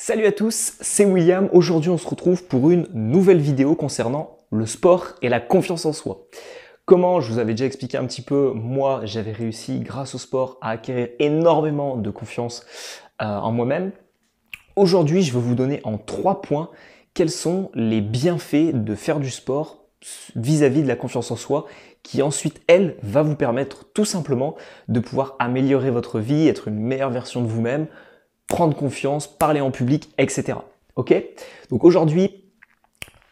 Salut à tous, c'est William. Aujourd'hui, on se retrouve pour une nouvelle vidéo concernant le sport et la confiance en soi. Comment, je vous avais déjà expliqué un petit peu, moi, j'avais réussi grâce au sport à acquérir énormément de confiance en moi-même. Aujourd'hui, je vais vous donner en 3 points quels sont les bienfaits de faire du sport vis-à-vis de la confiance en soi qui ensuite, elle, va vous permettre tout simplement de pouvoir améliorer votre vie, être une meilleure version de vous-même, prendre confiance, parler en public, etc. Ok? Donc aujourd'hui,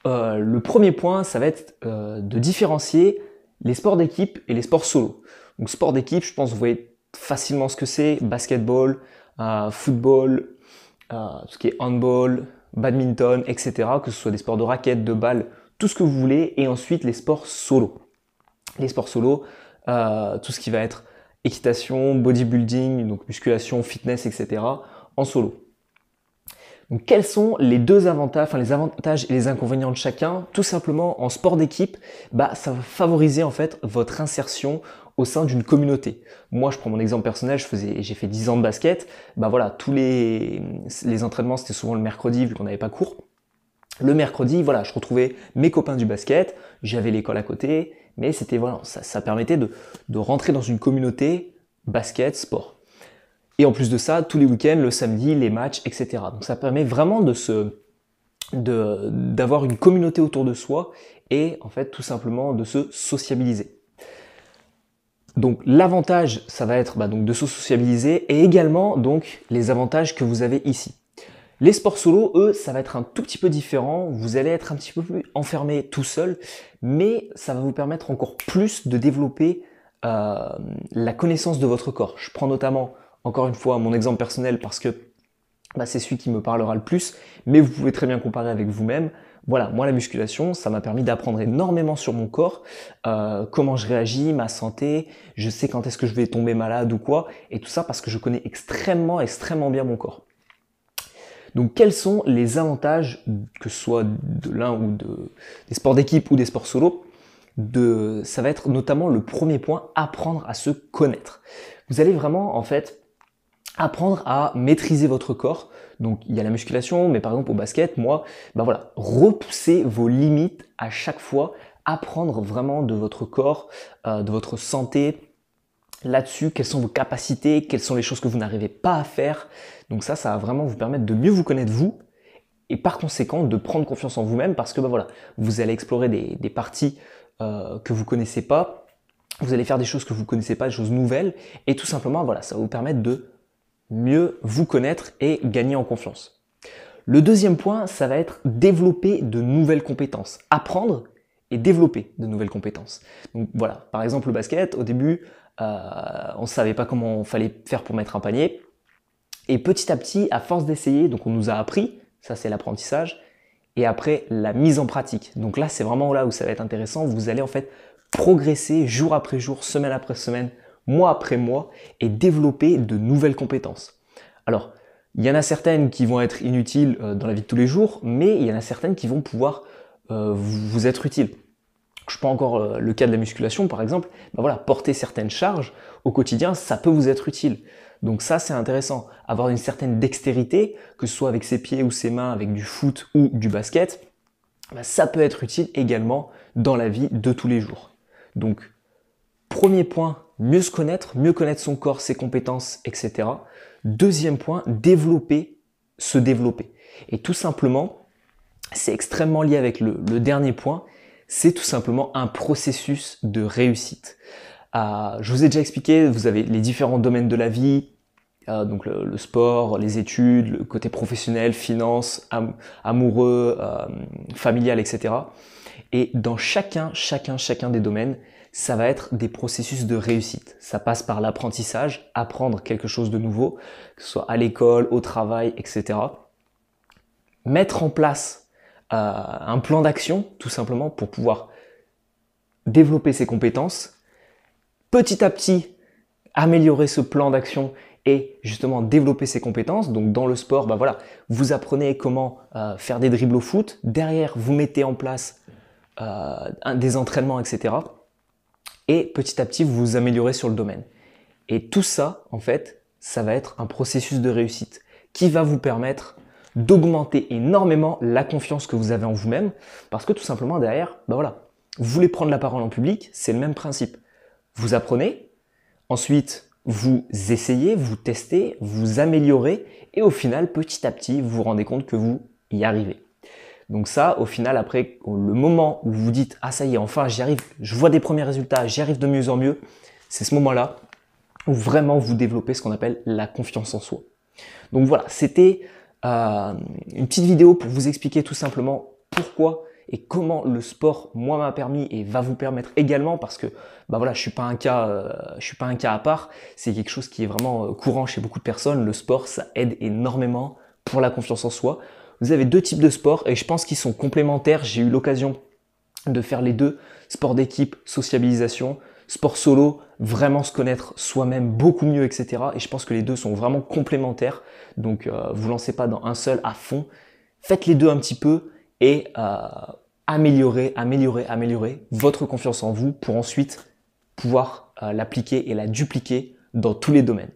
le premier point, ça va être de différencier les sports d'équipe et les sports solo. Donc sport d'équipe, je pense que vous voyez facilement ce que c'est, basketball, football, tout ce qui est handball, badminton, etc. Que ce soit des sports de raquettes, de balles, tout ce que vous voulez. Et ensuite les sports solo. Les sports solo, tout ce qui va être équitation, bodybuilding, donc musculation, fitness, etc. en solo. Donc quels sont les deux avantages, les avantages et les inconvénients de chacun? Tout simplement en sport d'équipe, ça va favoriser en fait votre insertion au sein d'une communauté. Moi, je prends mon exemple personnel, j'ai fait 10 ans de basket. Voilà, tous les entraînements c'était souvent le mercredi vu qu'on n'avait pas cours. Le mercredi, voilà, je retrouvais mes copains du basket, j'avais l'école à côté, mais c'était voilà, ça permettait de rentrer dans une communauté basket, sport. Et en plus de ça, tous les week-ends, le samedi, les matchs, etc. Donc ça permet vraiment d'avoir une communauté autour de soi et en fait tout simplement de se sociabiliser. Donc l'avantage, ça va être donc de se sociabiliser et également donc les avantages que vous avez ici. Les sports solo, eux, ça va être un tout petit peu différent. Vous allez être un petit peu plus enfermé tout seul, mais ça va vous permettre encore plus de développer la connaissance de votre corps. Je prends notamment encore une fois mon exemple personnel parce que c'est celui qui me parlera le plus, mais vous pouvez très bien comparer avec vous-même. Voilà, moi la musculation, ça m'a permis d'apprendre énormément sur mon corps, comment je réagis, ma santé, je sais quand est-ce que je vais tomber malade ou quoi, et tout ça parce que je connais extrêmement bien mon corps. Donc quels sont les avantages, que ce soit de l'un ou des sports d'équipe ou des sports solo, ça va être notamment le premier point, apprendre à se connaître. Vous allez vraiment en fait apprendre à maîtriser votre corps. Donc il y a la musculation, mais par exemple au basket, moi, repousser vos limites à chaque fois, apprendre vraiment de votre corps, de votre santé, là-dessus, quelles sont vos capacités, quelles sont les choses que vous n'arrivez pas à faire. Donc ça va vraiment vous permettre de mieux vous connaître vous et par conséquent de prendre confiance en vous-même parce que vous allez explorer des parties que vous connaissez pas, vous allez faire des choses que vous connaissez pas, des choses nouvelles et tout simplement ça va vous permettre de mieux vous connaître et gagner en confiance. Le deuxième point, ça va être développer de nouvelles compétences, apprendre et développer de nouvelles compétences. Donc voilà, par exemple le basket, au début, on ne savait pas comment il fallait faire pour mettre un panier. Et petit à petit, à force d'essayer, donc on nous a appris, ça c'est l'apprentissage, et après la mise en pratique. Donc là, c'est vraiment là où ça va être intéressant. Vous allez en fait progresser jour après jour, semaine après semaine, mois après mois, et développer de nouvelles compétences. Alors, il y en a certaines qui vont être inutiles dans la vie de tous les jours, mais il y en a certaines qui vont pouvoir vous être utiles. Je prends encore le cas de la musculation par exemple, porter certaines charges au quotidien, ça peut vous être utile. Donc ça c'est intéressant, avoir une certaine dextérité, que ce soit avec ses pieds ou ses mains, avec du foot ou du basket, ça peut être utile également dans la vie de tous les jours. Donc premier point, mieux se connaître son corps, ses compétences, etc. Deuxième point, se développer. Et tout simplement, c'est extrêmement lié avec le dernier point, c'est tout simplement un processus de réussite. Je vous ai déjà expliqué, vous avez les différents domaines de la vie, donc le sport, les études, le côté professionnel, finance, amoureux, familial, etc. Et dans chacun des domaines, ça va être des processus de réussite. Ça passe par l'apprentissage, apprendre quelque chose de nouveau, que ce soit à l'école, au travail, etc. Mettre en place un plan d'action, tout simplement, pour pouvoir développer ses compétences, petit à petit améliorer ce plan d'action et justement développer ses compétences. Donc dans le sport, vous apprenez comment faire des dribbles au foot, derrière vous mettez en place des entraînements, etc. Et petit à petit vous vous améliorez sur le domaine. Et tout ça, en fait, ça va être un processus de réussite qui va vous permettre d'augmenter énormément la confiance que vous avez en vous-même, parce que tout simplement derrière, ben voilà, vous voulez prendre la parole en public, c'est le même principe. Vous apprenez, ensuite vous essayez, vous testez, vous améliorez, et au final, petit à petit, vous vous rendez compte que vous y arrivez. Donc ça, au final, après le moment où vous vous dites « Ah ça y est, enfin j'y arrive, je vois des premiers résultats, j'y arrive de mieux en mieux », c'est ce moment-là où vraiment vous développez ce qu'on appelle la confiance en soi. Donc voilà, c'était une petite vidéo pour vous expliquer tout simplement pourquoi et comment le sport, moi, m'a permis et va vous permettre également, parce que bah voilà, je suis pas un cas à part, c'est quelque chose qui est vraiment courant chez beaucoup de personnes. Le sport, ça aide énormément pour la confiance en soi. Vous avez deux types de sports et je pense qu'ils sont complémentaires. J'ai eu l'occasion de faire les deux, sport d'équipe, sociabilisation, sport solo, vraiment se connaître soi-même beaucoup mieux, etc. Et je pense que les deux sont vraiment complémentaires. Donc, vous lancez pas dans un seul à fond. Faites les deux un petit peu et améliorez votre confiance en vous pour ensuite pouvoir l'appliquer et la dupliquer dans tous les domaines.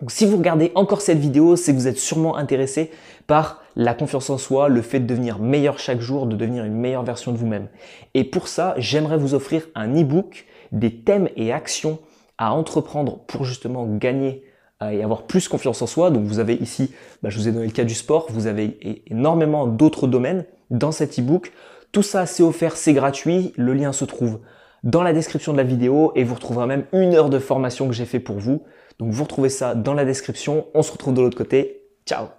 Donc, si vous regardez encore cette vidéo, c'est que vous êtes sûrement intéressé par la confiance en soi, le fait de devenir meilleur chaque jour, de devenir une meilleure version de vous-même. Et pour ça, j'aimerais vous offrir un e-book, des thèmes et actions à entreprendre pour justement gagner et avoir plus confiance en soi. Donc vous avez ici, je vous ai donné le cas du sport, vous avez énormément d'autres domaines dans cet e-book. Tout ça, c'est offert, c'est gratuit. Le lien se trouve dans la description de la vidéo et vous retrouverez même 1 heure de formation que j'ai fait pour vous. Donc vous retrouvez ça dans la description. On se retrouve de l'autre côté. Ciao!